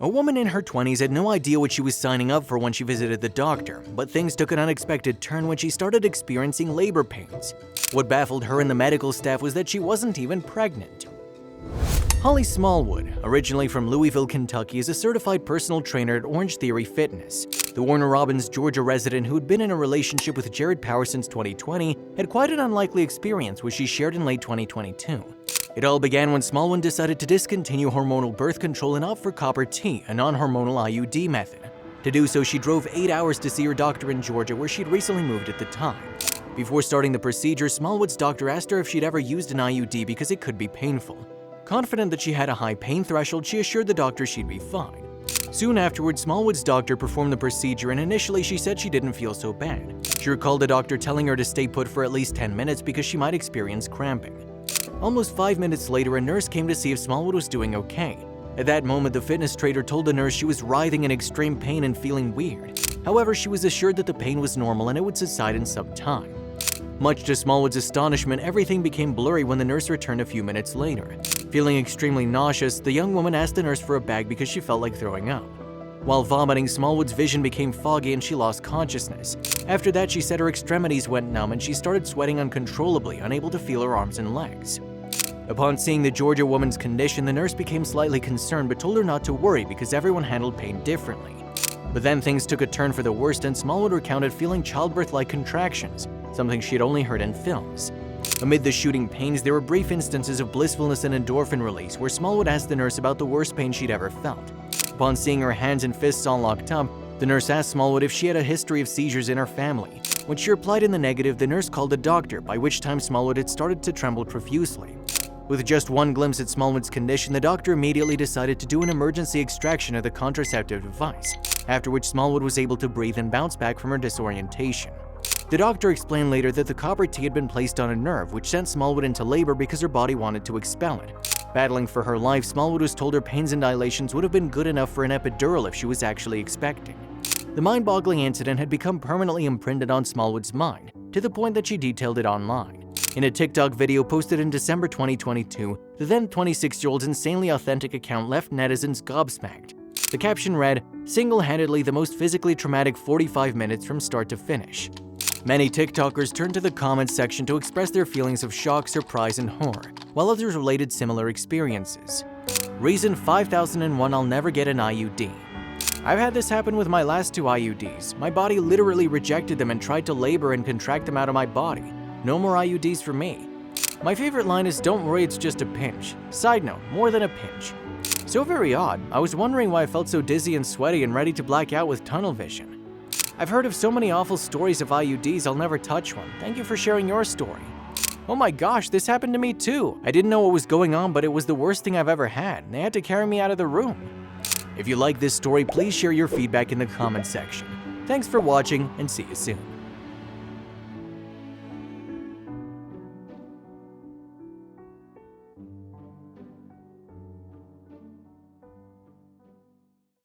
A woman in her 20s had no idea what she was signing up for when she visited the doctor, but things took an unexpected turn when she started experiencing labor pains. What baffled her and the medical staff was that she wasn't even pregnant. Holly Smallwood, originally from Louisville, Kentucky, is a certified personal trainer at Orange Theory Fitness. The Warner Robins, Georgia resident who had been in a relationship with Jared Power since 2020 had quite an unlikely experience which she shared in late 2022. It all began when Smallwood decided to discontinue hormonal birth control and opt for copper T, a non-hormonal IUD method. To do so, she drove 8 hours to see her doctor in Georgia, where she'd recently moved at the time. Before starting the procedure, Smallwood's doctor asked her if she'd ever used an IUD because it could be painful. Confident that she had a high pain threshold, she assured the doctor she'd be fine. Soon afterwards, Smallwood's doctor performed the procedure, and initially she said she didn't feel so bad. She recalled the doctor telling her to stay put for at least 10 minutes because she might experience cramping. Almost 5 minutes later, a nurse came to see if Smallwood was doing okay. At that moment, the fitness trainer told the nurse she was writhing in extreme pain and feeling weird. However, she was assured that the pain was normal and it would subside in some time. Much to Smallwood's astonishment, everything became blurry when the nurse returned a few minutes later. Feeling extremely nauseous, the young woman asked the nurse for a bag because she felt like throwing up. While vomiting, Smallwood's vision became foggy and she lost consciousness. After that, she said her extremities went numb and she started sweating uncontrollably, unable to feel her arms and legs. Upon seeing the Georgia woman's condition, the nurse became slightly concerned but told her not to worry because everyone handled pain differently. But then things took a turn for the worst and Smallwood recounted feeling childbirth-like contractions, something she had only heard in films. Amid the shooting pains, there were brief instances of blissfulness and endorphin release where Smallwood asked the nurse about the worst pain she'd ever felt. Upon seeing her hands and fists all locked up, the nurse asked Smallwood if she had a history of seizures in her family. When she replied in the negative, the nurse called a doctor, by which time Smallwood had started to tremble profusely. With just one glimpse at Smallwood's condition, the doctor immediately decided to do an emergency extraction of the contraceptive device, after which Smallwood was able to breathe and bounce back from her disorientation. The doctor explained later that the copper T had been placed on a nerve, which sent Smallwood into labor because her body wanted to expel it. Battling for her life, Smallwood was told her pains and dilations would have been good enough for an epidural if she was actually expecting. The mind-boggling incident had become permanently imprinted on Smallwood's mind, to the point that she detailed it online. In a TikTok video posted in December 2022, the then 26-year-old's insanely authentic account left netizens gobsmacked. The caption read, "Single-handedly the most physically traumatic 45 minutes from start to finish." Many TikTokers turned to the comments section to express their feelings of shock, surprise, and horror, while others related similar experiences. Reason 5001 I'll never get an IUD. I've had this happen with my last 2 IUDs. My body literally rejected them and tried to labor and contract them out of my body. No more IUDs for me. My favorite line is, "Don't worry, it's just a pinch." Side note, more than a pinch. So very odd. I was wondering why I felt so dizzy and sweaty and ready to black out with tunnel vision. I've heard of so many awful stories of IUDs, I'll never touch one. Thank you for sharing your story. Oh my gosh, this happened to me too. I didn't know what was going on, but it was the worst thing I've ever had. They had to carry me out of the room. If you like this story, please share your feedback in the comments section. Thanks for watching and see you soon.